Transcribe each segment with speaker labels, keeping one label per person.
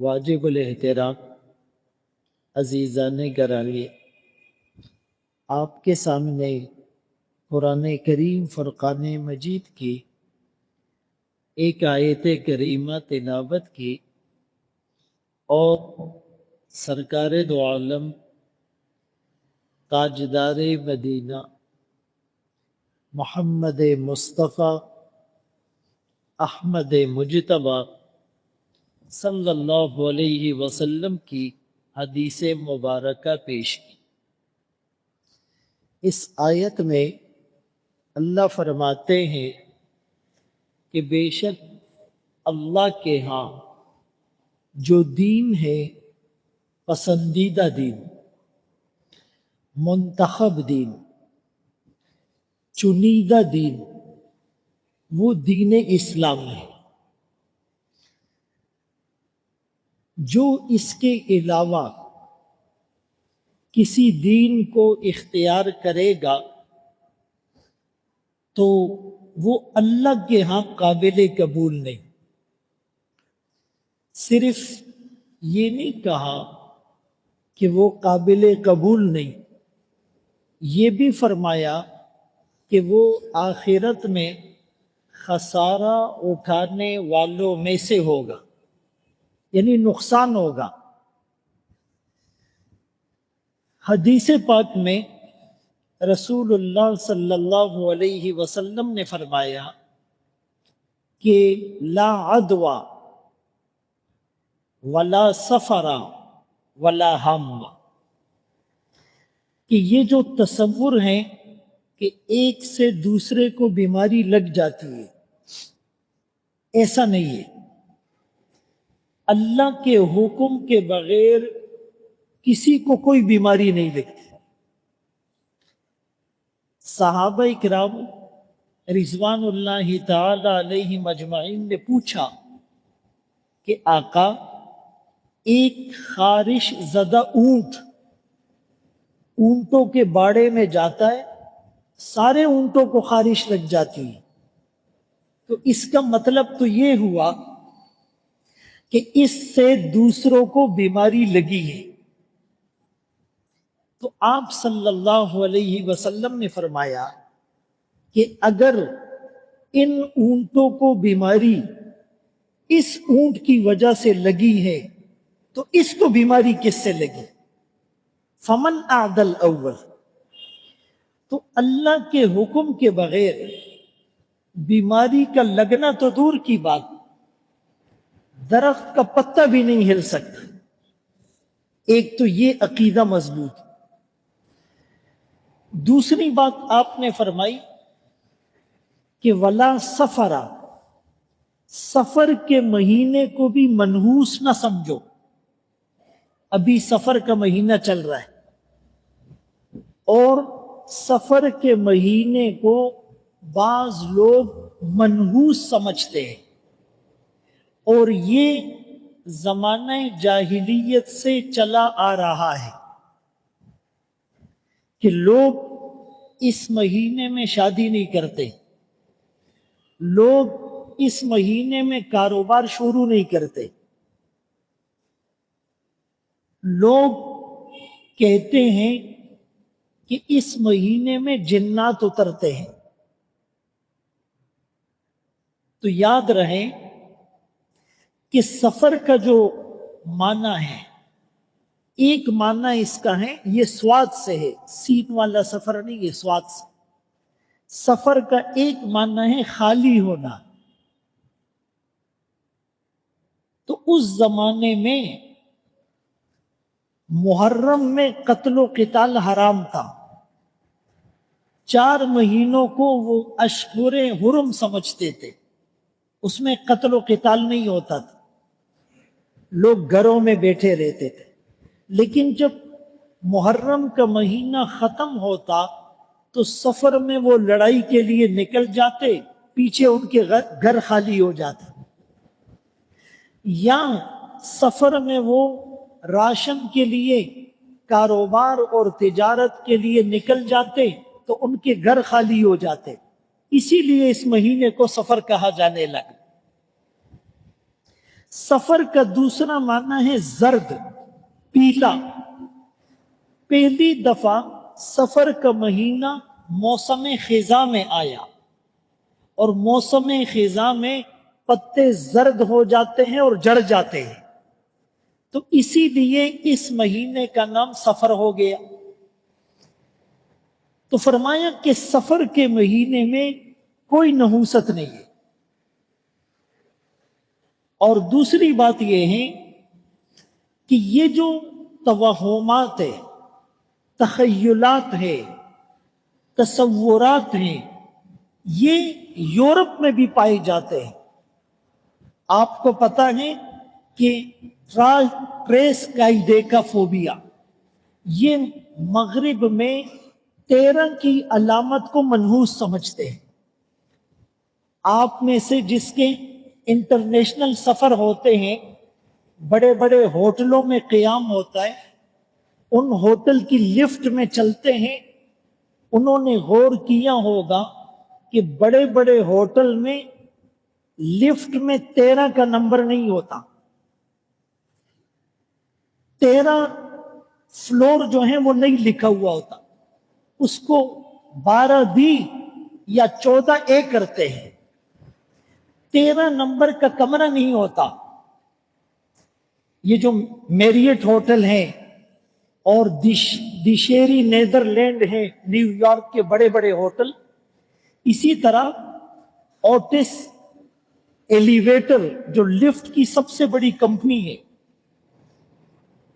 Speaker 1: واجب الاحترام عزیزان گرامی، آپ کے سامنے قرآن کریم فرقان مجید کی ایک آیت کریمہ تلاوت کی اور سرکار دو عالم تاجدار مدینہ محمد مصطفیٰ احمد مجتبیٰ صلی اللہ علیہ وسلم کی حدیث مبارکہ پیش کی۔ اس آیت میں اللہ فرماتے ہیں کہ بے شک اللہ کے ہاں جو دین ہے پسندیدہ دین، منتخب دین، چنیدہ دین، وہ دین اسلام ہے۔ جو اس کے علاوہ کسی دین کو اختیار کرے گا تو وہ اللہ کے ہاں قابل قبول نہیں۔ صرف یہ نہیں کہا کہ وہ قابل قبول نہیں، یہ بھی فرمایا کہ وہ آخرت میں خسارہ اٹھانے والوں میں سے ہوگا، یعنی نقصان ہوگا۔ حدیث پاک میں رسول اللہ صلی اللہ علیہ وسلم نے فرمایا کہ لا عدوى ولا سفر ولا ہم، کہ یہ جو تصور ہیں کہ ایک سے دوسرے کو بیماری لگ جاتی ہے، ایسا نہیں ہے۔ اللہ کے حکم کے بغیر کسی کو کوئی بیماری نہیں لگتی۔ صحابہ کرام رضوان اللہ تعالی علیہم اجمعین نے پوچھا کہ آقا، ایک خارش زدہ اونٹوں کے باڑے میں جاتا ہے، سارے اونٹوں کو خارش لگ جاتی ہے، تو اس کا مطلب تو یہ ہوا کہ اس سے دوسروں کو بیماری لگی ہے۔ تو آپ صلی اللہ علیہ وسلم نے فرمایا کہ اگر ان اونٹوں کو بیماری اس اونٹ کی وجہ سے لگی ہے تو اس کو بیماری کس سے لگی؟ فمن اعدل اول، تو اللہ کے حکم کے بغیر بیماری کا لگنا تو دور کی بات، درخت کا پتا بھی نہیں ہل سکتا۔ ایک تو یہ عقیدہ مضبوط۔ دوسری بات آپ نے فرمائی کہ ولا سفرا، سفر کے مہینے کو بھی منحوس نہ سمجھو۔ ابھی سفر کا مہینہ چل رہا ہے اور سفر کے مہینے کو بعض لوگ منحوس سمجھتے ہیں، اور یہ زمانہ جاہلیت سے چلا آ رہا ہے کہ لوگ اس مہینے میں شادی نہیں کرتے، لوگ اس مہینے میں کاروبار شروع نہیں کرتے، لوگ کہتے ہیں کہ اس مہینے میں جنات اترتے ہیں۔ تو یاد رہے کہ سفر کا جو معنی ہے، ایک معنی اس کا ہے، یہ سواد سے ہے، سین والا سفر نہیں، یہ سواد سے۔ سفر کا ایک معنی ہے خالی ہونا۔ تو اس زمانے میں محرم میں قتل و قتال حرام تھا، 4 مہینوں کو وہ اشہر حرم سمجھتے تھے، اس میں قتل و قتال نہیں ہوتا تھا، لوگ گھروں میں بیٹھے رہتے تھے۔ لیکن جب محرم کا مہینہ ختم ہوتا تو سفر میں وہ لڑائی کے لیے نکل جاتے، پیچھے ان کے گھر خالی ہو جاتے، یا سفر میں وہ راشن کے لیے، کاروبار اور تجارت کے لیے نکل جاتے تو ان کے گھر خالی ہو جاتے۔ اسی لیے اس مہینے کو سفر کہا جانے لگا۔ سفر کا دوسرا معنی ہے زرد، پیلا۔ پہلی دفعہ سفر کا مہینہ موسم خزاں میں آیا، اور موسم خزاں میں پتے زرد ہو جاتے ہیں اور جڑ جاتے ہیں، تو اسی لیے اس مہینے کا نام سفر ہو گیا۔ تو فرمایا کہ سفر کے مہینے میں کوئی نحوست نہیں ہے۔ اور دوسری بات یہ ہے کہ یہ جو توہمات ہے، تخیلات ہے، تصورات ہیں، یہ یورپ میں بھی پائے جاتے ہیں۔ آپ کو پتہ ہے کہ ٹریس کائیڈیکا فوبیا، یہ مغرب میں 13 کی علامت کو منحوس سمجھتے ہیں۔ آپ میں سے جس کے انٹرنیشنل سفر ہوتے ہیں، بڑے بڑے ہوٹلوں میں قیام ہوتا ہے، ان ہوٹل کی لفٹ میں چلتے ہیں، انہوں نے غور کیا ہوگا کہ بڑے بڑے ہوٹل میں لفٹ میں 13 کا نمبر نہیں ہوتا۔ 13 فلور جو ہیں وہ نہیں لکھا ہوا ہوتا، اس کو 12 بی یا 14 اے کرتے ہیں۔ 13 نمبر کا کمرہ نہیں ہوتا۔ یہ جو میریٹ ہوٹل ہیں اور دیشیری نیدرلینڈ ہیں، نیو یارک کے بڑے بڑے ہوٹل، اسی طرح اوٹس ایلیویٹر جو لفٹ کی سب سے بڑی کمپنی ہے،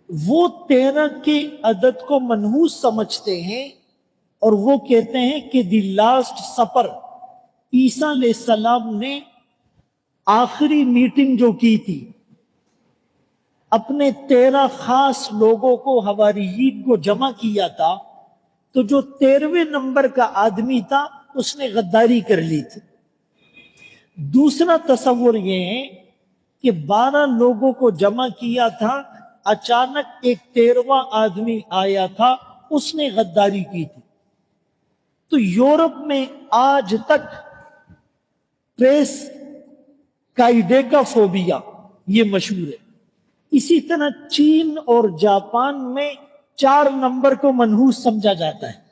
Speaker 1: وہ 13 کے عدد کو منحوس سمجھتے ہیں، اور وہ کہتے ہیں کہ دی لاسٹ سپر، عیسیٰ علیہ السلام نے آخری میٹنگ جو کی تھی، اپنے 13 خاص لوگوں کو، حواریین کو جمع کیا تھا، تو جو 13ویں نمبر کا آدمی تھا اس نے غداری کر لی تھی۔ دوسرا تصور یہ ہے کہ 12 لوگوں کو جمع کیا تھا، اچانک ایک 13واں آدمی آیا تھا، اس نے غداری کی تھی۔ تو یورپ میں آج تک ٹریس کائیڈیکا فوبیا یہ مشہور ہے۔ اسی طرح چین اور جاپان میں 4 نمبر کو منحوس سمجھا جاتا ہے۔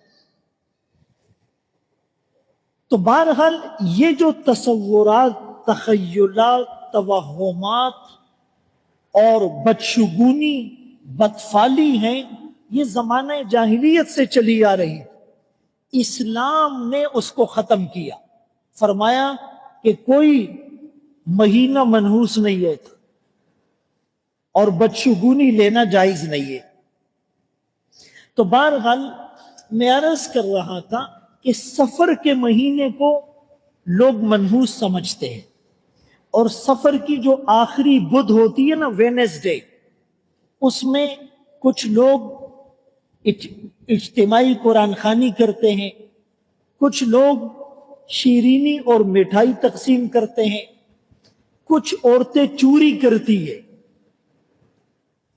Speaker 1: تو بہرحال یہ جو تصورات، تخیلات، توہمات اور بدشگونی، بدفعلی ہیں، یہ زمانہ جاہلیت سے چلی آ رہی ہے۔ اسلام نے اس کو ختم کیا، فرمایا کہ کوئی مہینہ منحوس نہیں ہے اور بدشگونی لینا جائز نہیں ہے۔ تو بہرحال میں عرض کر رہا تھا کہ سفر کے مہینے کو لوگ منحوس سمجھتے ہیں، اور سفر کی جو آخری بدھ ہوتی ہے نا، وینسڈے، اس میں کچھ لوگ اجتماعی قرآن خوانی کرتے ہیں، کچھ لوگ شیرینی اور مٹھائی تقسیم کرتے ہیں، کچھ عورتیں چوری کرتی ہے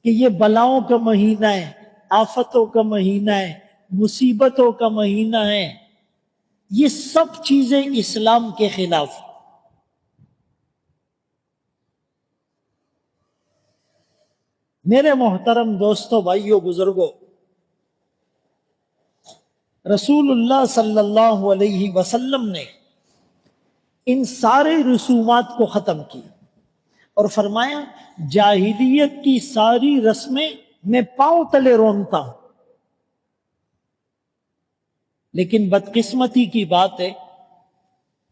Speaker 1: کہ یہ بلاؤں کا مہینہ ہے، آفتوں کا مہینہ ہے، مصیبتوں کا مہینہ ہے۔ یہ سب چیزیں اسلام کے خلاف ہیں۔ میرے محترم دوستوں، بھائیوں، بزرگوں، رسول اللہ صلی اللہ علیہ وسلم نے ان سارے رسومات کو ختم کیا اور فرمایا جاہلیت کی ساری رسمیں میں پاؤں تلے رونتا ہوں۔ لیکن بدقسمتی کی بات ہے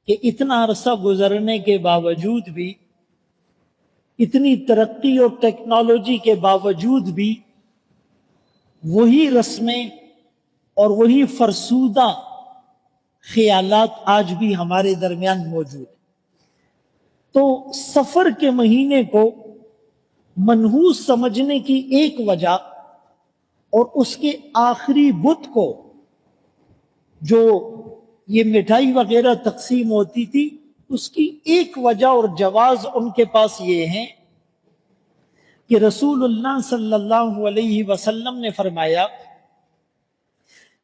Speaker 1: کہ اتنا عرصہ گزرنے کے باوجود بھی، اتنی ترقی اور ٹیکنالوجی کے باوجود بھی، وہی رسمیں اور وہی فرسودہ خیالات آج بھی ہمارے درمیان موجود ہیں۔ تو سفر کے مہینے کو منحوس سمجھنے کی ایک وجہ، اور اس کے آخری بدھ کو جو یہ مٹھائی وغیرہ تقسیم ہوتی تھی، اس کی ایک وجہ اور جواز ان کے پاس یہ ہے کہ رسول اللہ صلی اللہ علیہ وسلم نے فرمایا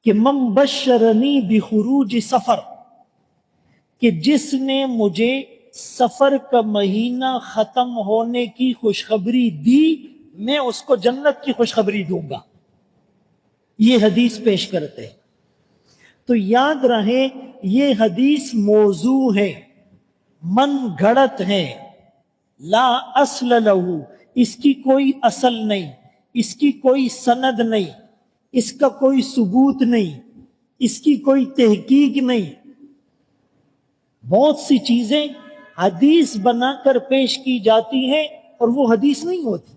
Speaker 1: کہ من بشرنی بخروج سفر، کہ جس نے مجھے سفر کا مہینہ ختم ہونے کی خوشخبری دی، میں اس کو جنت کی خوشخبری دوں گا، یہ حدیث پیش کرتے ہیں۔ تو یاد رہے یہ حدیث موضوع ہے، من گھڑت ہے، لا اصل لہو، اس کی کوئی اصل نہیں، اس کی کوئی سند نہیں، اس کا کوئی ثبوت نہیں، اس کی کوئی تحقیق نہیں۔ بہت سی چیزیں حدیث بنا کر پیش کی جاتی ہیں اور وہ حدیث نہیں ہوتی۔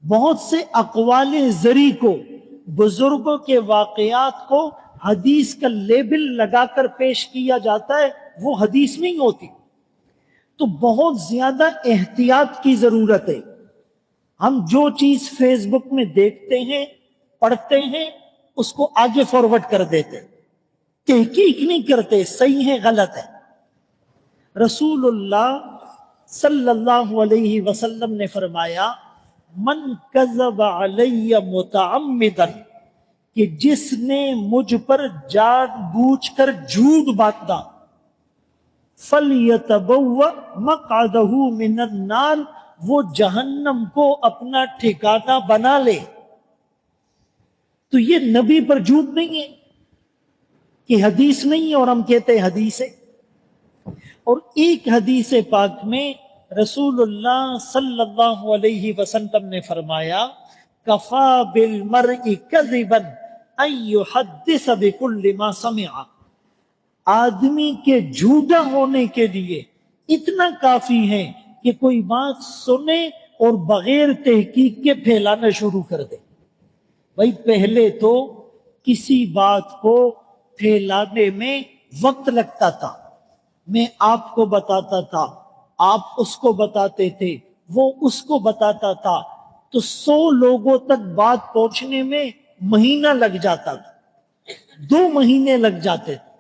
Speaker 1: بہت سے اقوال زری کو، بزرگوں کے واقعات کو حدیث کا لیبل لگا کر پیش کیا جاتا ہے، وہ حدیث نہیں ہوتی۔ تو بہت زیادہ احتیاط کی ضرورت ہے۔ ہم جو چیز فیس بک میں دیکھتے ہیں، پڑھتے ہیں، اس کو آگے فارورڈ کر دیتے، تحقیق نہیں کرتے صحیح ہے غلط ہے۔ رسول اللہ صلی اللہ علیہ وسلم نے فرمایا، من کذب علی متعمدا، کہ جس نے مجھ پر جان بوجھ کر جھوٹ باندھا، فَلْيَتَبَوَّأْ مَقْعَدَهُ مِنَ النَّارِ، وہ جہنم کو اپنا ٹھکانہ بنا لے۔ تو یہ نبی پر جھوٹ نہیں ہے کہ حدیث نہیں ہے اور ہم کہتے ہیں حدیث ہے۔ اور ایک حدیث پاک میں رسول اللہ صلی اللہ علیہ وسلم نے فرمایا، کفا بالمرء کذبا ان یحدث بکل ما سمع، آدمی کے جھوٹا ہونے کے لیے اتنا کافی ہے کہ کوئی بات سنے اور بغیر تحقیق کے پھیلانا شروع کر دے۔ بھائی پہلے تو کسی بات کو پھیلانے میں وقت لگتا تھا، میں آپ کو بتاتا تھا، آپ اس کو بتاتے تھے، وہ اس کو بتاتا تھا، تو 100 لوگوں تک بات پہنچنے میں مہینہ لگ جاتا تھا، 2 مہینے لگ جاتے تھے۔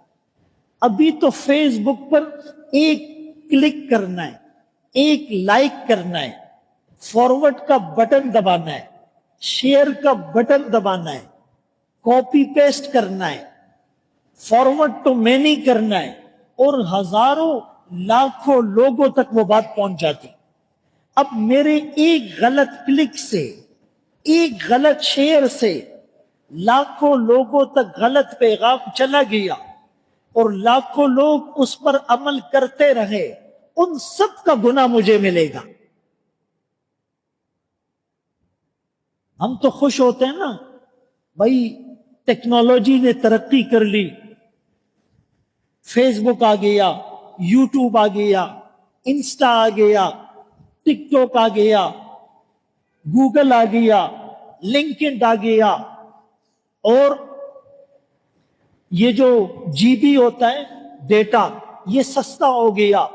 Speaker 1: ابھی تو فیس بک پر ایک کلک کرنا ہے، ایک لائک کرنا ہے، فارورڈ کا بٹن دبانا ہے، شیئر کا بٹن دبانا ہے، کاپی پیسٹ کرنا ہے، فارورڈ ٹو مینی کرنا ہے، اور ہزاروں لاکھوں لوگوں تک وہ بات پہنچ جاتی۔ اب میرے ایک غلط کلک سے، ایک غلط شیئر سے لاکھوں لوگوں تک غلط پیغام چلا گیا اور لاکھوں لوگ اس پر عمل کرتے رہے، ان سب کا گناہ مجھے ملے گا۔ ہم تو خوش ہوتے ہیں نا، بھائی ٹیکنالوجی نے ترقی کر لی، فیس بک آ گیا، یوٹیوب آ گیا، انسٹا آ گیا، ٹک ٹاک آ گیا، گوگل آ گیا، لنکڈ آ گیا، اور یہ جو جی بی ہوتا ہے ڈیٹا، یہ سستا ہو گیا۔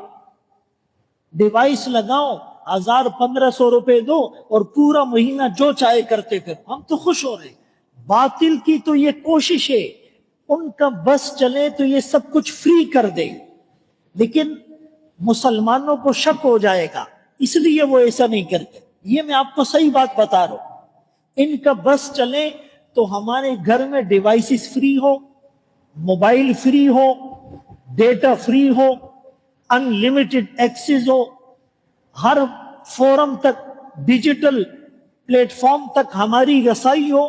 Speaker 1: ڈیوائس لگاؤ، 1000-1500 روپے دو اور پورا مہینہ جو چاہے کرتے پھر۔ ہم تو خوش ہو رہے۔ باطل کی تو یہ کوشش ہے، ان کا بس چلے تو یہ سب کچھ فری کر دے، لیکن مسلمانوں کو شک ہو جائے گا، اس لیے وہ ایسا نہیں کرتے۔ یہ میں آپ کو صحیح بات بتا رہا ہوں۔ ان کا بس چلے تو ہمارے گھر میں ڈیوائسز فری ہو، موبائل فری ہو، ڈیٹا فری ہو، ان لمیٹڈ ایکسس ہو، ہر فورم تک، ڈیجیٹل پلیٹ فارم تک ہماری رسائی ہو۔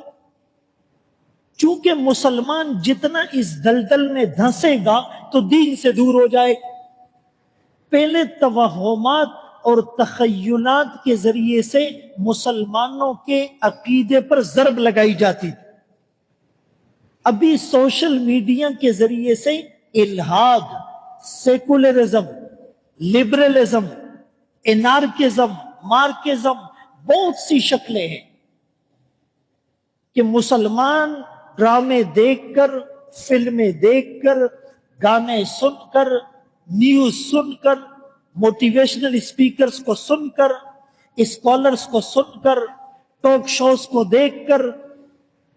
Speaker 1: چونکہ مسلمان جتنا اس دلدل میں دھنسے گا تو دین سے دور ہو جائے۔ پہلے توہمات اور تخیلات کے ذریعے سے مسلمانوں کے عقیدے پر ضرب لگائی جاتی، ابھی سوشل میڈیا کے ذریعے سے الحاد، سیکولرزم، لبرلزم، انارکزم، مارکزم، بہت سی شکلیں ہیں کہ مسلمان ڈرامے دیکھ کر، فلمیں دیکھ کر، گانے سن کر، نیوز سن کر، موٹیویشنل اسپیکرز کو سن کر، اسکالرز کو سن کر، ٹاک شوز کو دیکھ کر،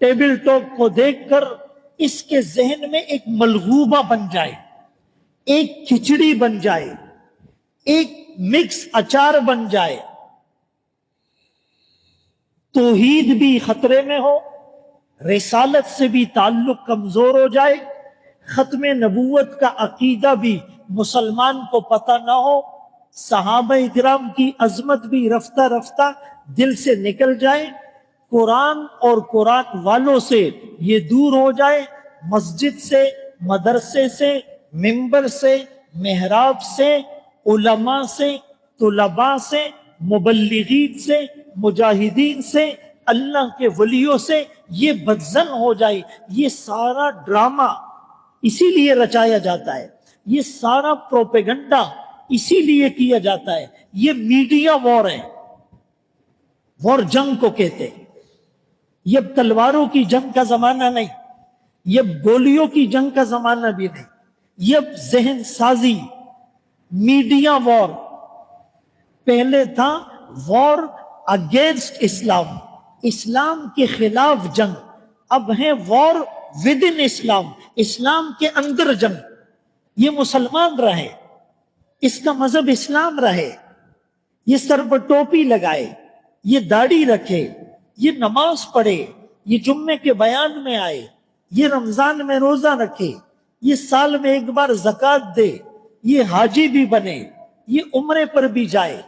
Speaker 1: ٹیبل ٹاک کو دیکھ کر، اس کے ذہن میں ایک ملغوبہ بن جائے، ایک کھچڑی بن جائے، ایک مکس اچار بن جائے، توحید بھی خطرے میں ہو، رسالت سے بھی تعلق کمزور ہو جائے، ختم نبوت کا عقیدہ بھی مسلمان کو پتہ نہ ہو، صحابہ کرام کی عظمت بھی رفتہ رفتہ دل سے نکل جائے، قرآن اور قرآن والوں سے یہ دور ہو جائے، مسجد سے، مدرسے سے، منبر سے، محراب سے، علماء سے، طلباء سے، مبلغین سے، مجاہدین سے، اللہ کے ولیوں سے یہ بدزن ہو جائے۔ یہ سارا ڈرامہ اسی لیے رچایا جاتا ہے، یہ سارا پروپیگنڈا اسی لیے کیا جاتا ہے۔ یہ میڈیا وار ہے، وار جنگ کو کہتے ہیں۔ یہ اب تلواروں کی جنگ کا زمانہ نہیں، یہ اب گولیوں کی جنگ کا زمانہ بھی نہیں، یہ اب ذہن سازی، میڈیا وار۔ پہلے تھا وار اگینسٹ اسلام، اسلام کے خلاف جنگ، اب ہے وار ود ان اسلام، اسلام کے اندر جنگ۔ یہ مسلمان رہے، اس کا مذہب اسلام رہے، یہ سر پر ٹوپی لگائے، یہ داڑھی رکھے، یہ نماز پڑھے، یہ جمعے کے بیان میں آئے، یہ رمضان میں روزہ رکھے، یہ سال میں ایک بار زکوٰۃ دے، یہ حاجی بھی بنے، یہ عمرے پر بھی جائے،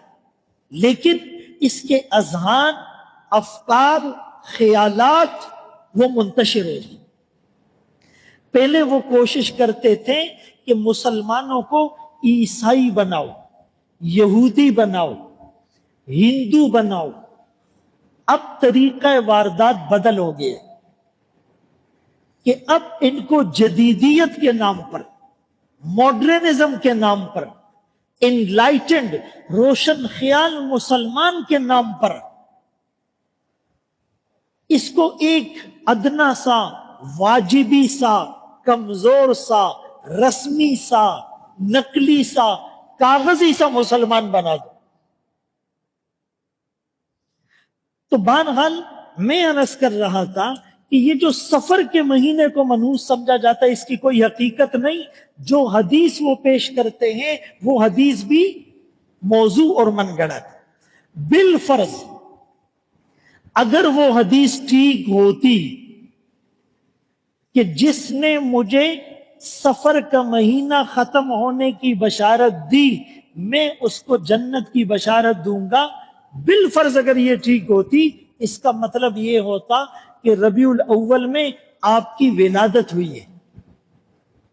Speaker 1: لیکن اس کے اذہان، افکار، خیالات وہ منتشر ہو جائیں۔ پہلے وہ کوشش کرتے تھے کہ مسلمانوں کو عیسائی بناؤ، یہودی بناؤ، ہندو بناؤ۔ اب طریقہ واردات بدل ہو گیا کہ اب ان کو جدیدیت کے نام پر، ماڈرنزم کے نام پر، انلائٹنڈ روشن خیال مسلمان کے نام پر اس کو ایک ادنا سا، واجبی سا، کمزور سا، رسمی سا، نقلی سا، کاغذی سا مسلمان بنا دو۔ تو بہرحال میں عرض کر رہا تھا کہ یہ جو سفر کے مہینے کو منحوس سمجھا جاتا ہے، اس کی کوئی حقیقت نہیں۔ جو حدیث وہ پیش کرتے ہیں وہ حدیث بھی موضوع اور من گڑت۔ بالفرض اگر وہ حدیث ٹھیک ہوتی کہ جس نے مجھے سفر کا مہینہ ختم ہونے کی بشارت دی میں اس کو جنت کی بشارت دوں گا، بالفرض اگر یہ ٹھیک ہوتی، اس کا مطلب یہ ہوتا کہ ربیع الاول میں آپ کی ولادت ہوئی ہے،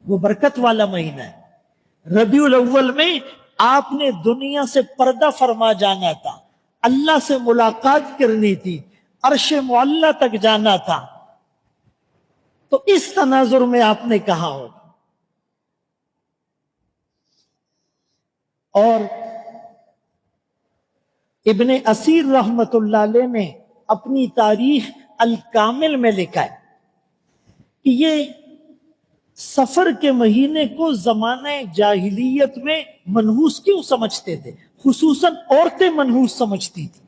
Speaker 1: وہ برکت والا مہینہ ہے۔ ربیع الاول میں آپ نے دنیا سے پردہ فرما جانا تھا، اللہ سے ملاقات کرنی تھی، عرش معلیٰ تک جانا تھا، تو اس تناظر میں آپ نے کہا ہوگا۔ اور ابن اسیر رحمت اللہ علیہ نے اپنی تاریخ الکامل میں لکھا ہے کہ یہ سفر کے مہینے کو زمانہ جاہلیت میں منحوس کیوں سمجھتے تھے؟ خصوصاً عورتیں منحوس سمجھتی تھی۔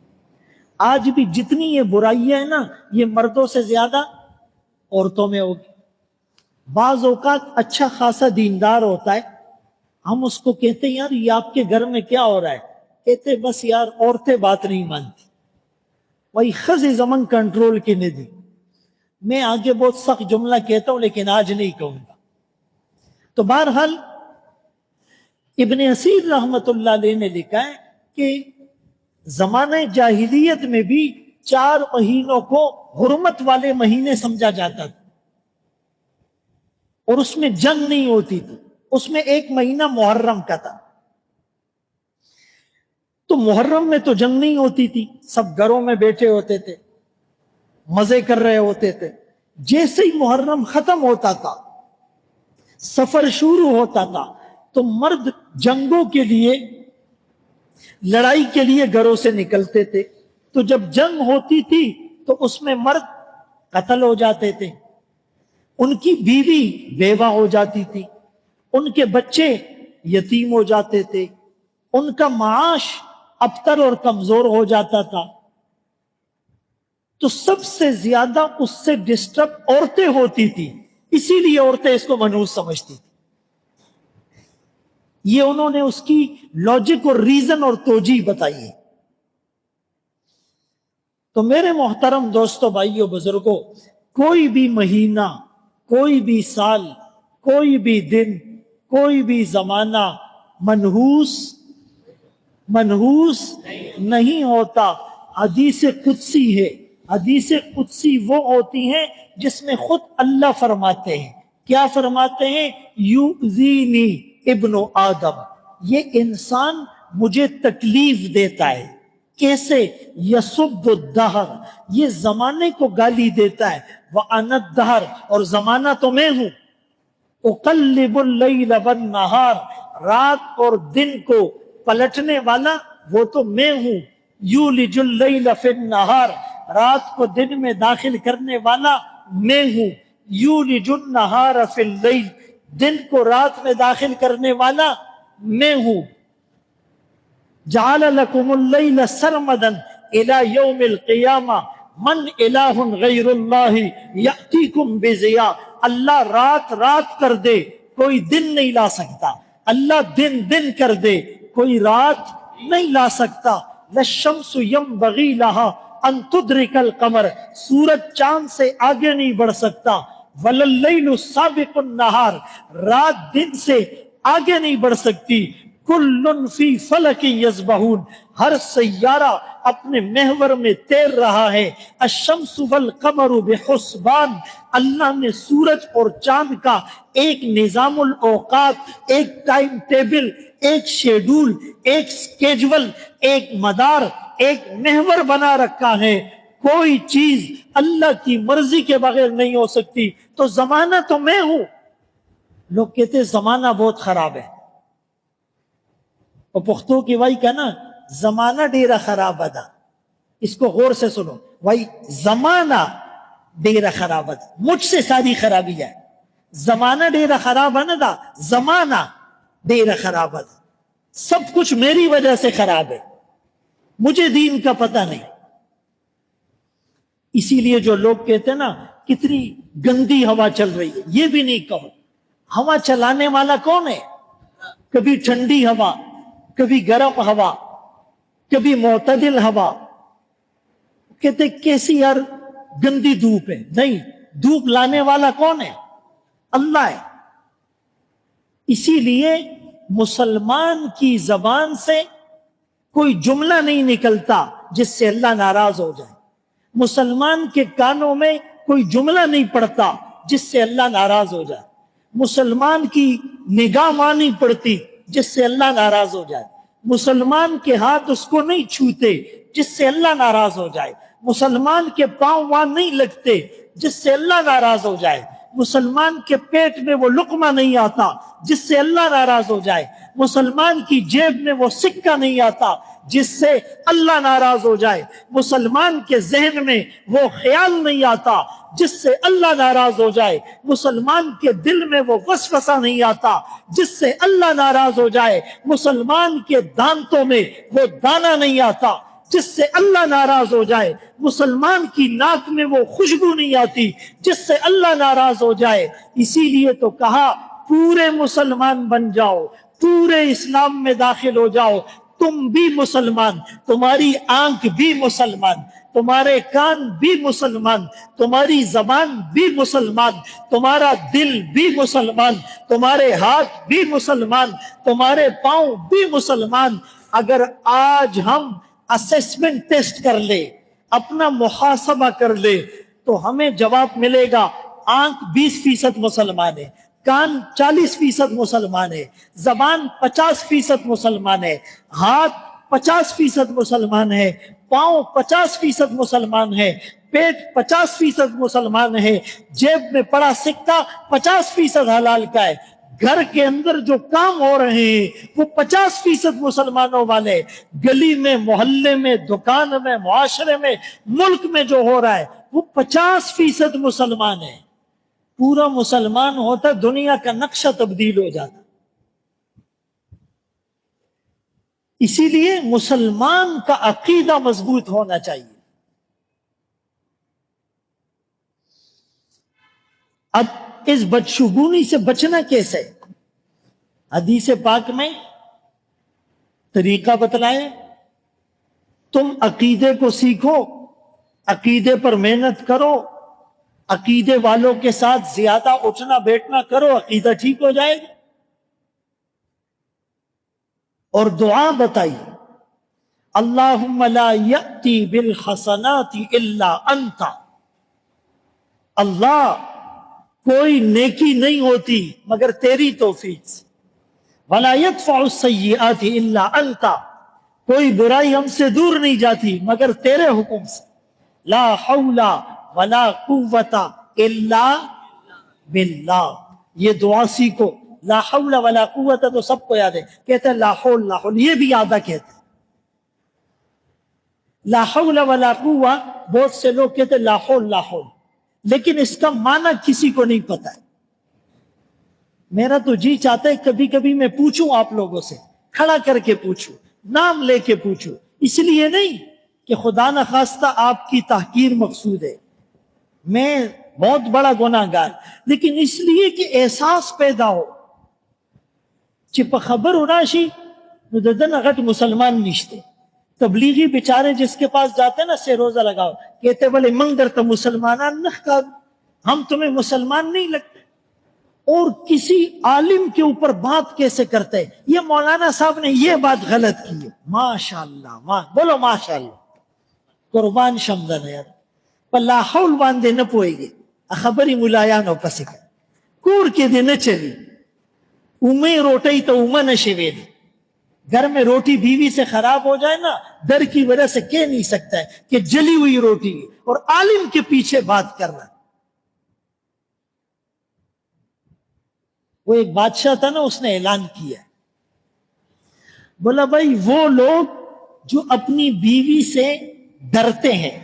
Speaker 1: آج بھی جتنی یہ برائیاں ہیں نا، یہ مردوں سے زیادہ عورتوں میں ہوگی۔ بعض اوقات اچھا خاصا دیندار ہوتا ہے، ہم اس کو کہتے ہیں یار یہ آپ کے گھر میں کیا ہو رہا ہے؟ کہتے بس یار عورتیں بات نہیں مانتی، وہی خز زمن کنٹرول کی نے دی۔ میں آگے بہت سخت جملہ کہتا ہوں لیکن آج نہیں کہوں گا۔ تو بہرحال ابن اسیر رحمت اللہ علیہ نے لکھا ہے کہ زمانہ جاہلیت میں بھی 4 مہینوں کو حرمت والے مہینے سمجھا جاتا تھا، اور اس میں جنگ نہیں ہوتی تھی۔ اس میں ایک مہینہ محرم کا تھا، تو محرم میں تو جنگ نہیں ہوتی تھی، سب گھروں میں بیٹھے ہوتے تھے، مزے کر رہے ہوتے تھے۔ جیسے ہی محرم ختم ہوتا تھا، سفر شروع ہوتا تھا، تو مرد جنگوں کے لیے، لڑائی کے لیے گھروں سے نکلتے تھے۔ تو جب جنگ ہوتی تھی تو اس میں مرد قتل ہو جاتے تھے، ان کی بیوی بیوہ ہو جاتی تھی، ان کے بچے یتیم ہو جاتے تھے، ان کا معاش ابتر اور کمزور ہو جاتا تھا۔ تو سب سے زیادہ اس سے ڈسٹرب عورتیں ہوتی تھی، اسی لیے عورتیں اس کو منحوس سمجھتی تھی۔ یہ انہوں نے اس کی لاجک اور ریزن اور توجیہ بتائی ہے۔ تو میرے محترم دوستو، بھائیو، بزرگوں، کوئی بھی مہینہ، کوئی بھی سال، کوئی بھی دن، کوئی بھی زمانہ منحوس نہیں ہوتا. حدیث قدسی ہے. حدیث قدسی وہ ہوتی ہیں جس میں خود اللہ فرماتے ہیں. کیا فرماتے ہیں؟ یؤذینی ابن آدم، یہ انسان مجھے تکلیف دیتا ہے. کیسے؟ یسب الدہر، یہ زمانے کو گالی دیتا ہے. وَأَنَا الدَّهْرُ، اور زمانہ تو میں ہوں. اقلب اللیل والنہار، رات اور دن کو پلٹنے والا وہ تو میں ہوں. یولج اللیل فی النہار، رات کو دن میں داخل کرنے والا میں ہوں. یولج النہار فی اللیل، دن کو رات میں داخل کرنے والا میں ہوں. جعل لکم اللیل سرمدا الی یوم القیامہ من الہ غیر اللہ یأتیکم بضیاء. اللہ رات کر دے، کوئی دن نہیں لا سکتا. اللہ دن کر دے، کوئی رات نہیں لا سکتا. للشمس ینبغی لہا ان تدرک القمر، سورج چاند سے آگے نہیں بڑھ سکتا. ولللیل سابق النہار، رات دن سے آگے نہیں بڑھ سکتی. کل فی فلک یسبحون، ہر سیارہ اپنے محور میں تیر رہا ہے. الشمس والقمر بحسبان، اللہ نے سورج اور چاند کا ایک نظام الاوقات، ایک ٹائم ٹیبل، ایک شیڈول، ایک سکیجول، ایک مدار، ایک محور بنا رکھا ہے. کوئی چیز اللہ کی مرضی کے بغیر نہیں ہو سکتی. تو زمانہ تو میں ہوں. لوگ کہتے ہیں زمانہ بہت خراب ہے، اور پختو کی وائی کا نا زمانہ ڈیرا خراب ادا. اس کو غور سے سنو، وائی زمانہ ڈیرا خراب ادا، مجھ سے ساری خرابی ہے. زمانہ ڈیرا خراب ہے نا دا، زمانہ ڈیرا خراب ادا. سب کچھ میری وجہ سے خراب ہے، مجھے دین کا پتہ نہیں. اسی لیے جو لوگ کہتے ہیں نا کتنی گندی ہوا چل رہی ہے، یہ بھی نہیں کہو. ہوا چلانے والا کون ہے؟ کبھی ٹھنڈی ہوا، کبھی گرم ہوا، کبھی معتدل ہوا. کہتے کیسی یار گندی دھوپ ہے. نہیں، دھوپ لانے والا کون ہے؟ اللہ ہے. اسی لیے مسلمان کی زبان سے کوئی جملہ نہیں نکلتا جس سے اللہ ناراض ہو جائے. مسلمان کے کانوں میں کوئی جملہ نہیں پڑتا جس سے اللہ ناراض ہو جائے. مسلمان کی نگاہ ماں نہیں پڑتی جس سے اللہ ناراض ہو جائے. مسلمان کے ہاتھ اس کو نہیں چھوتے جس سے اللہ ناراض ہو جائے. مسلمان کے پاؤں وہاں نہیں لگتے جس سے اللہ ناراض ہو جائے. مسلمان کے پیٹ میں وہ لقمہ نہیں آتا جس سے اللہ ناراض ہو جائے. مسلمان کی جیب میں وہ سکہ نہیں آتا جس سے اللہ ناراض ہو جائے. مسلمان کے ذہن میں وہ خیال نہیں آتا جس سے اللہ ناراض ہو جائے. مسلمان کے دل میں وہ وسوسہ نہیں آتا جس سے اللہ ناراض ہو جائے. مسلمان کے دانتوں میں وہ دانہ نہیں آتا جس سے اللہ ناراض ہو جائے. مسلمان کی ناک میں وہ خوشبو نہیں آتی جس سے اللہ ناراض ہو جائے. اسی لیے تو کہا پورے مسلمان بن جاؤ، پورے اسلام میں داخل ہو جاؤ. تم بھی مسلمان، تمہاری آنکھ بھی مسلمان، تمہارے کان بھی مسلمان، تمہاری زبان بھی مسلمان، تمہارا دل بھی مسلمان، تمہارے ہاتھ بھی مسلمان، تمہارے پاؤں بھی مسلمان. اگر آج ہم اسیسمنٹ ٹیسٹ کر لے، اپنا محاسبہ کر لے، تو ہمیں جواب ملے گا آنکھ 20% مسلمان ہے، کان 40% مسلمان ہے، زبان 50% مسلمان ہے، ہاتھ 50% مسلمان ہے، پاؤں 50% مسلمان ہے، پیٹ 50% مسلمان ہے، جیب میں پڑا سکہ 50% حلال کا ہے. گھر کے اندر جو کام ہو رہے ہیں وہ 50% مسلمانوں والے. گلی میں، محلے میں، دکان میں، معاشرے میں، ملک میں جو ہو رہا ہے وہ 50% مسلمان ہے. پورا مسلمان ہوتا دنیا کا نقشہ تبدیل ہو جاتا. اسی لیے مسلمان کا عقیدہ مضبوط ہونا چاہیے. اب اس بدشگونی سے بچنا کیسے؟ حدیث پاک میں طریقہ بتلائے. تم عقیدے کو سیکھو، عقیدے پر محنت کرو، عقیدے والوں کے ساتھ زیادہ اٹھنا بیٹھنا کرو، عقیدہ ٹھیک ہو جائے گا. اور دعا بتائی، اللہم لا یأتی بالحسنات الا انت، اللہ کوئی نیکی نہیں ہوتی مگر تیری توفیق سے، ولا يدفع السیئات الا انت، کوئی برائی ہم سے دور نہیں جاتی مگر تیرے حکم سے، لا حول ولا قوت الا باللہ، یہ دعا سیکھو۔ لا حول ولا قوت تو سب کو یاد ہے، کہتے ہیں لا حول لا حول، یہ بھی آدھا کہتے ہیں لا حول ولا قوت، بہت سے لوگ کہتے ہیں لا حول لا حول، لیکن اس کا معنی کسی کو نہیں پتا ہے۔ میرا تو جی چاہتا ہے کبھی کبھی میں پوچھوں آپ لوگوں سے، کھڑا کر کے پوچھوں، نام لے کے پوچھوں، اس لیے نہیں کہ خدا نخواستہ آپ کی تحقیر مقصود ہے، میں بہت بڑا گناہ گار، لیکن اس لیے کہ احساس پیدا ہو چپ خبر راشی ددن غٹ مسلمان نشتے، تبلیغی بیچارے جس کے پاس جاتے نا سے روزہ لگاؤ، کہتے بولے منگر تو مسلمانان نہ، ہم تمہیں مسلمان نہیں لگتے، اور کسی عالم کے اوپر بات کیسے کرتے ہیں، یہ مولانا صاحب نے یہ بات غلط کی ہے، ماشاءاللہ بولو ماشاءاللہ، قربان شمدن یار، پر لا حول باندے نہ پوئے گے، خبری ملایانو پسے کر کور کے دے نہ چلی، امیں روٹی تو امہ نہ شوید، گھر میں روٹی بیوی سے خراب ہو جائے نا، در کی وجہ سے کہہ نہیں سکتا ہے کہ جلی ہوئی روٹی، اور عالم کے پیچھے بات کرنا۔ وہ ایک بادشاہ تھا نا، اس نے اعلان کیا، بولا بھائی وہ لوگ جو اپنی بیوی سے ڈرتے ہیں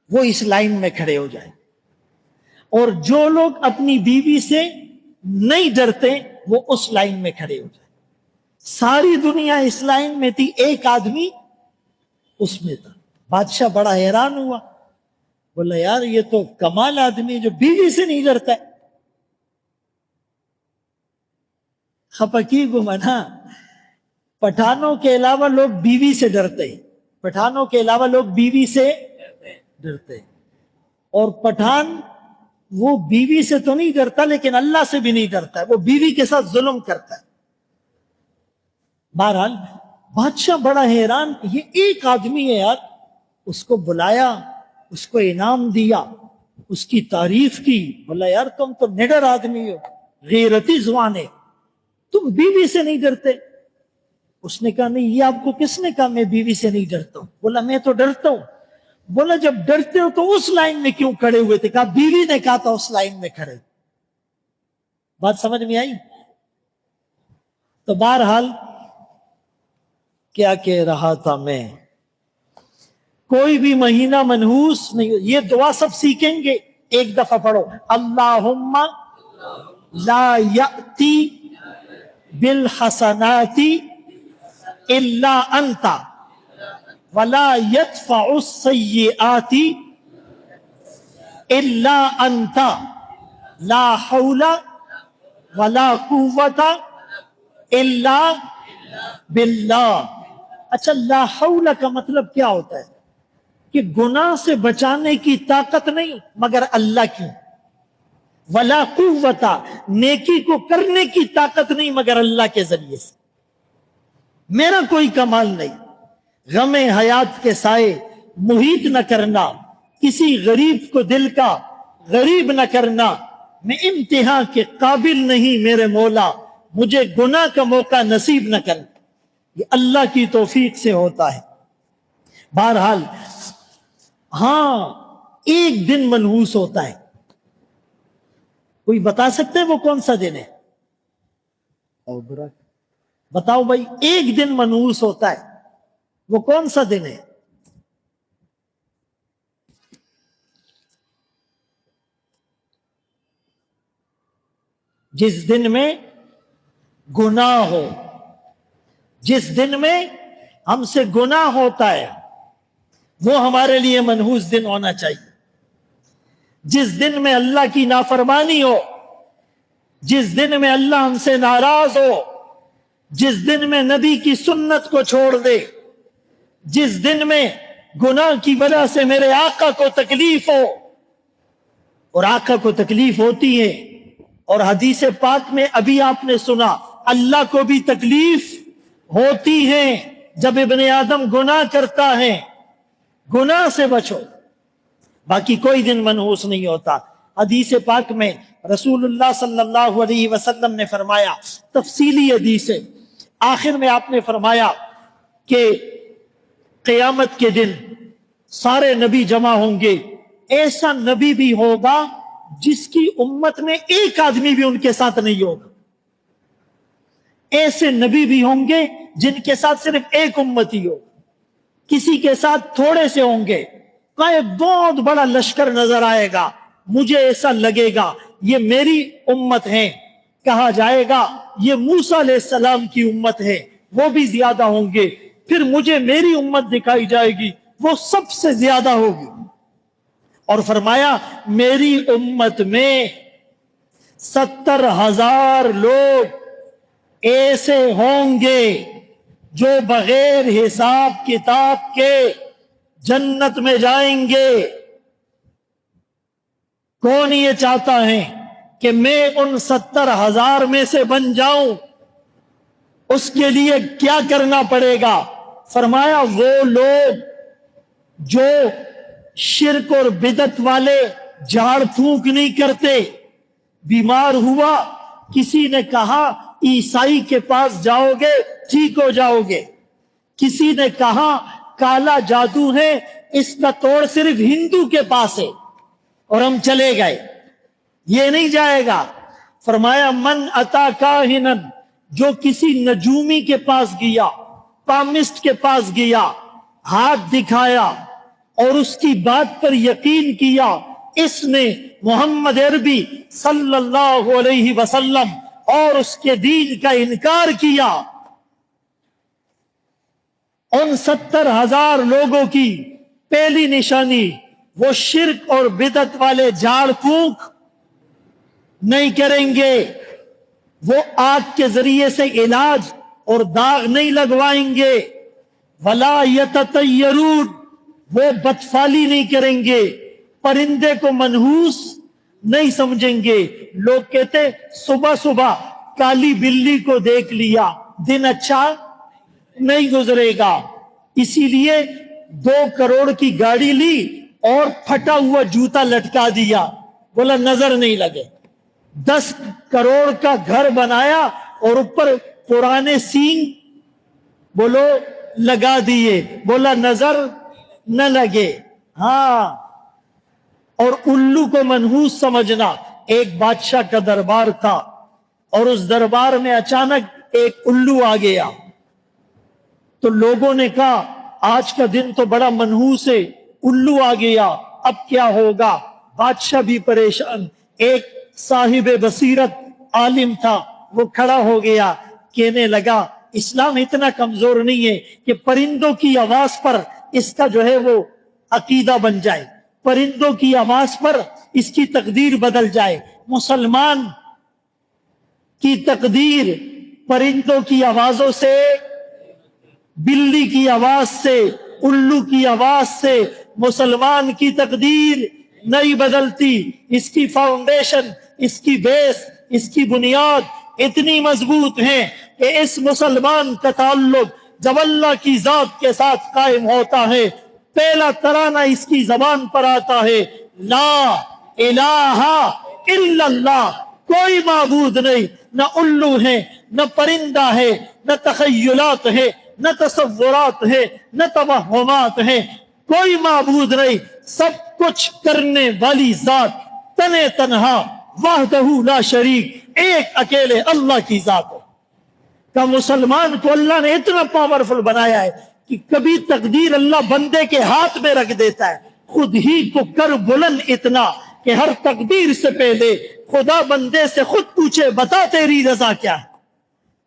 Speaker 1: وہ اس لائن میں کھڑے ہو جائیں، اور جو لوگ اپنی بیوی سے نہیں ڈرتے وہ اس لائن میں کھڑے ہو جائیں۔ ساری دنیا اس لائن میں تھی، ایک آدمی اس میں تھا۔ بادشاہ بڑا حیران ہوا، بولا یار یہ تو کمال آدمی جو بیوی سے نہیں ڈرتا ہے۔ خپکی گمنا، پٹھانوں کے علاوہ لوگ بیوی سے ڈرتے ہیں، پٹھانوں کے علاوہ لوگ بیوی سے ڈرتے ہیں، اور پٹھان وہ بیوی سے تو نہیں ڈرتا لیکن اللہ سے بھی نہیں ڈرتا ہے، وہ بیوی کے ساتھ ظلم کرتا ہے۔ بہرحال بادشاہ بڑا حیران، یہ ایک آدمی ہے یار، اس کو بلایا، اس کو انعام دیا، اس کی تعریف کی، بولا یار تم تو نڈر آدمی ہو، غیرتی زبان ہے، تم بیوی سے نہیں ڈرتے۔ اس نے کہا نہیں، یہ آپ کو کس نے کہا میں بیوی سے نہیں ڈرتا ہوں؟ بولا میں تو ڈرتا ہوں۔ بولا جب ڈرتے ہو تو اس لائن میں کیوں کھڑے ہوئے تھے؟ کہا بیوی نے کہا تھا اس لائن میں کھڑے۔ بات سمجھ میں آئی؟ تو بہرحال کیا کہہ رہا تھا میں، کوئی بھی مہینہ منحوس نہیں، یہ دعا سب سیکھیں گے، ایک دفعہ پڑھو، اللہم لا یأتی بالحسنات الا انت ولا يدفع السیئات الا انت لا حول ولا قوت الا باللہ۔ اچھا، لا حول کا مطلب کیا ہوتا ہے؟ کہ گناہ سے بچانے کی طاقت نہیں مگر اللہ کی، ولا قوت، نیکی کو کرنے کی طاقت نہیں مگر اللہ کے ذریعے سے، میرا کوئی کمال نہیں، غم حیات کے سائے محیط نہ کرنا، کسی غریب کو دل کا غریب نہ کرنا، میں امتحان کے قابل نہیں میرے مولا، مجھے گناہ کا موقع نصیب نہ کرنا، یہ اللہ کی توفیق سے ہوتا ہے۔ بہرحال ہاں ایک دن منحوس ہوتا ہے، کوئی بتا سکتے ہیں وہ کون سا دن ہے؟ بتاؤ بھائی، ایک دن منحوس ہوتا ہے، وہ کون سا دن ہے؟ جس دن میں گناہ ہو، جس دن میں ہم سے گناہ ہوتا ہے وہ ہمارے لیے منحوس دن ہونا چاہیے۔ جس دن میں اللہ کی نافرمانی ہو، جس دن میں اللہ ہم سے ناراض ہو، جس دن میں نبی کی سنت کو چھوڑ دے، جس دن میں گناہ کی وجہ سے میرے آقا کو تکلیف ہو، اور آقا کو تکلیف ہوتی ہے، اور حدیث پاک میں ابھی آپ نے سنا اللہ کو بھی تکلیف ہوتی ہیں جب ابن آدم گناہ کرتا ہے، گناہ سے بچو، باقی کوئی دن منحوس نہیں ہوتا۔ حدیث پاک میں رسول اللہ صلی اللہ علیہ وسلم نے فرمایا، تفصیلی حدیث ہے، آخر میں آپ نے فرمایا کہ قیامت کے دن سارے نبی جمع ہوں گے، ایسا نبی بھی ہوگا جس کی امت میں ایک آدمی بھی ان کے ساتھ نہیں ہوگا، ایسے نبی بھی ہوں گے جن کے ساتھ صرف ایک امتی ہو، کسی کے ساتھ تھوڑے سے ہوں گے، کا ایک بہت بڑا لشکر نظر آئے گا، مجھے ایسا لگے گا یہ میری امت ہے، کہا جائے گا یہ موسیٰ علیہ السلام کی امت ہے، وہ بھی زیادہ ہوں گے، پھر مجھے میری امت دکھائی جائے گی، وہ سب سے زیادہ ہوگی، اور فرمایا میری امت میں 70,000 لوگ ایسے ہوں گے جو بغیر حساب کتاب کے جنت میں جائیں گے۔ کون یہ چاہتا ہے کہ میں ان 70,000 میں سے بن جاؤں؟ اس کے لیے کیا کرنا پڑے گا؟ فرمایا وہ لوگ جو شرک اور بدعت والے جھاڑ پھونک نہیں کرتے، بیمار ہوا کسی نے کہا عیسائی کے پاس جاؤ گے ٹھیک ہو جاؤ گے، کسی نے کہا کالا جادو ہے اس کا توڑ صرف ہندو کے پاس ہے اور ہم چلے گئے، یہ نہیں جائے گا۔ فرمایا من اتا کاہنن، جو کسی نجومی کے پاس گیا، پامسٹ کے پاس گیا، ہاتھ دکھایا اور اس کی بات پر یقین کیا، اس نے محمد عربی صلی اللہ علیہ وسلم اور اس کے دین کا انکار کیا، ان 70,000 لوگوں کی پہلی نشانی وہ شرک اور بدعت والے جھاڑ پھونک نہیں کریں گے، وہ آگ کے ذریعے سے علاج اور داغ نہیں لگوائیں گے، ولا یتطیرون، وہ بدفعلی نہیں کریں گے، پرندے کو منحوس نہیں سمجھیں گے۔ لوگ کہتے صبح صبح کالی بلی کو دیکھ لیا دن اچھا نہیں گزرے گا، اسی لیے 2 کروڑ کی گاڑی لی اور پھٹا ہوا جوتا لٹکا دیا، بولا نظر نہیں لگے، 10 کروڑ کا گھر بنایا اور اوپر پرانے سینگ بولو لگا دیے، بولا نظر نہ لگے۔ ہاں، اور الو کو منحوس سمجھنا۔ ایک بادشاہ کا دربار تھا اور اس دربار میں اچانک ایک الو آ گیا، تو لوگوں نے کہا آج کا دن تو بڑا منحوس ہے، الو آ گیا، اب کیا ہوگا؟ بادشاہ بھی پریشان۔ ایک صاحب بصیرت عالم تھا، وہ کھڑا ہو گیا، کہنے لگا اسلام اتنا کمزور نہیں ہے کہ پرندوں کی آواز پر اس کا جو ہے وہ عقیدہ بن جائے، پرندوں کی آواز پر اس کی تقدیر بدل جائے۔ مسلمان کی تقدیر پرندوں کی آوازوں سے، بلی کی آواز سے، الو کی آواز سے مسلمان کی تقدیر نہیں بدلتی۔ اس کی فاؤنڈیشن، اس کی بیس، اس کی بنیاد اتنی مضبوط ہے کہ اس مسلمان کا تعلق جب اللہ کی ذات کے ساتھ قائم ہوتا ہے، پہلا ترانہ اس کی زبان پر آتا ہے، لا الہ الا اللہ، کوئی معبود نہیں، نہ الو ہے، نہ پرندہ ہے، نہ تخیلات ہے، نہ تصورات ہے، نہ توہمات ہے، کوئی معبود نہیں، سب کچھ کرنے والی ذات تنے تنہا وحدہ لا شریک، ایک اکیلے اللہ کی ذات ہے۔ کہ مسلمان کو اللہ نے اتنا پاورفل بنایا ہے کہ کبھی تقدیر اللہ بندے کے ہاتھ میں رکھ دیتا ہے، خود ہی کو کر بلند اتنا کہ ہر تقدیر سے پہلے خدا بندے سے خود پوچھے بتا تیری رضا کیا ہے۔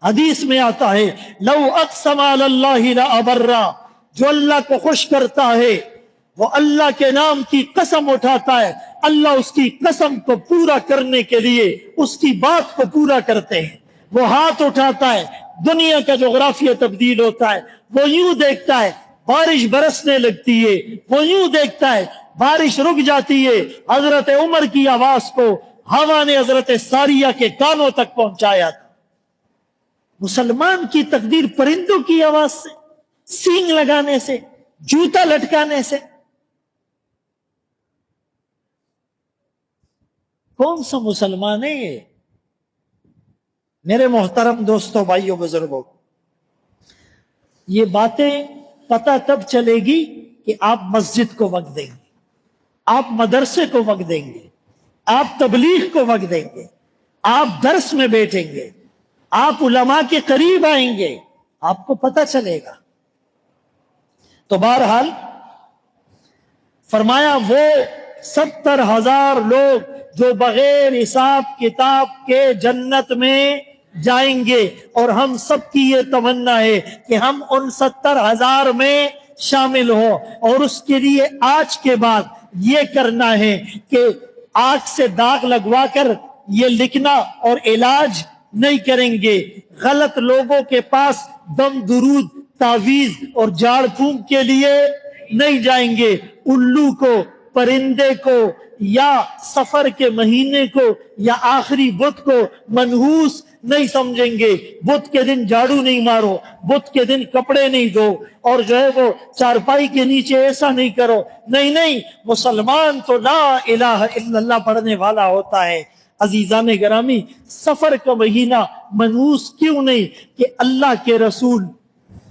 Speaker 1: حدیث میں آتا ہے لو اقسم علی اللہ لابرہ، جو اللہ کو خوش کرتا ہے وہ اللہ کے نام کی قسم اٹھاتا ہے، اللہ اس کی قسم کو پورا کرنے کے لیے اس کی بات کو پورا کرتے ہیں۔ وہ ہاتھ اٹھاتا ہے، دنیا کا جغرافیہ تبدیل ہوتا ہے، وہ یوں دیکھتا ہے بارش برسنے لگتی ہے، وہ یوں دیکھتا ہے بارش رک جاتی ہے۔ حضرت عمر کی آواز کو ہوا نے حضرت ساریہ کے کانوں تک پہنچایا تھا۔ مسلمان کی تقدیر پرندوں کی آواز سے، سینگ لگانے سے، جوتا لٹکانے سے؟ کون سا مسلمان ہے یہ؟ میرے محترم دوستوں، بھائیوں، بزرگوں، یہ باتیں پتہ تب چلے گی کہ آپ مسجد کو وقت دیں گے، آپ مدرسے کو وقت دیں گے، آپ تبلیغ کو وقت دیں گے، آپ درس میں بیٹھیں گے، آپ علماء کے قریب آئیں گے، آپ کو پتہ چلے گا۔ تو بہرحال فرمایا وہ 70,000 لوگ جو بغیر حساب کتاب کے جنت میں جائیں گے، اور ہم سب کی یہ تمنا ہے کہ ہم ان 70,000 میں شامل ہوں، اور اس کے لیے آج کے بعد یہ کرنا ہے کہ آنکھ سے داغ لگوا کر یہ لکھنا اور علاج نہیں کریں گے، غلط لوگوں کے پاس دم درود، تعویذ اور جھاڑ پھونک کے لیے نہیں جائیں گے، الو کو، پرندے کو، یا سفر کے مہینے کو، یا آخری بدھ کو منحوس نہیں سمجھیں گے۔ بدھ کے دن جھاڑو نہیں مارو، بدھ کے دن کپڑے نہیں دھو، اور جو ہے وہ چارپائی کے نیچے ایسا نہیں کرو، نہیں نہیں، مسلمان تو لا الہ الا اللہ پڑھنے والا ہوتا ہے۔ عزیزان گرامی، سفر کا مہینہ منحوس کیوں نہیں کہ اللہ کے رسول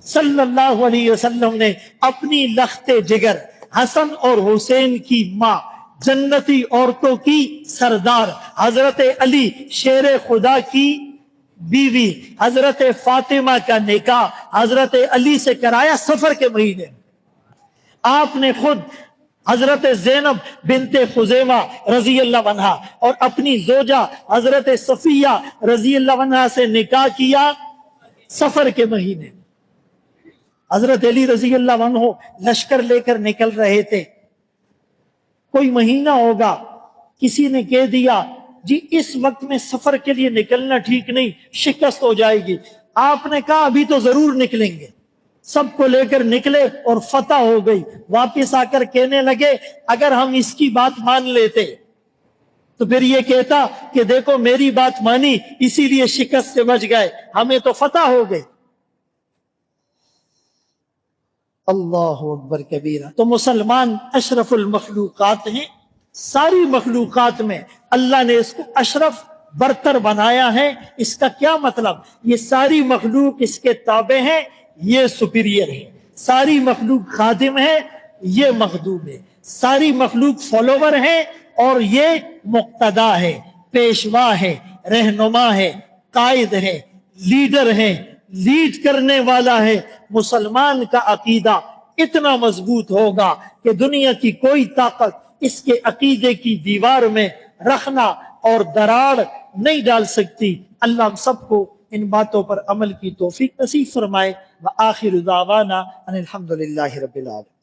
Speaker 1: صلی اللہ علیہ وسلم نے اپنی لخت جگر حسن اور حسین کی ماں، جنتی عورتوں کی سردار حضرت علی شیر خدا کی بیوی حضرت فاطمہ کا نکاح حضرت علی سے کرایا سفر کے مہینے میں۔ آپ نے خود حضرت زینب بنت خزیمہ رضی اللہ عنہا اور اپنی زوجہ حضرت صفیہ رضی اللہ عنہا سے نکاح کیا سفر کے مہینے۔ حضرت علی رضی اللہ عنہ لشکر لے کر نکل رہے تھے، کوئی مہینہ ہوگا، کسی نے کہہ دیا جی اس وقت میں سفر کے لیے نکلنا ٹھیک نہیں، شکست ہو جائے گی۔ آپ نے کہا ابھی تو ضرور نکلیں گے، سب کو لے کر نکلے اور فتح ہو گئی۔ واپس آ کر کہنے لگے اگر ہم اس کی بات مان لیتے تو پھر یہ کہتا کہ دیکھو میری بات مانی اسی لیے شکست سے بچ گئے، ہمیں تو فتح ہو گئی۔ اللہ اکبر کبیرہ۔ تو مسلمان اشرف المخلوقات ہیں، ساری مخلوقات میں اللہ نے اس کو اشرف برتر بنایا ہے۔ اس کا کیا مطلب؟ یہ ساری مخلوق اس کے تابع ہیں، یہ سپیریئر ہے، ساری مخلوق خادم ہے، یہ مخدوم ہے، ساری مخلوق فالوور ہے اور یہ مقتدا ہے، پیشوا ہے، رہنما ہے، قائد ہے، لیڈر ہے، لیڈ کرنے والا ہے۔ مسلمان کا عقیدہ اتنا مضبوط ہوگا کہ دنیا کی کوئی طاقت اس کے عقیدے کی دیوار میں رکھنا اور دراڑ نہیں ڈال سکتی۔ اللہ ہم سب کو ان باتوں پر عمل کی توفیق نصیب فرمائے۔ وآخر دعوانا ان الحمدللہ رب العالمین۔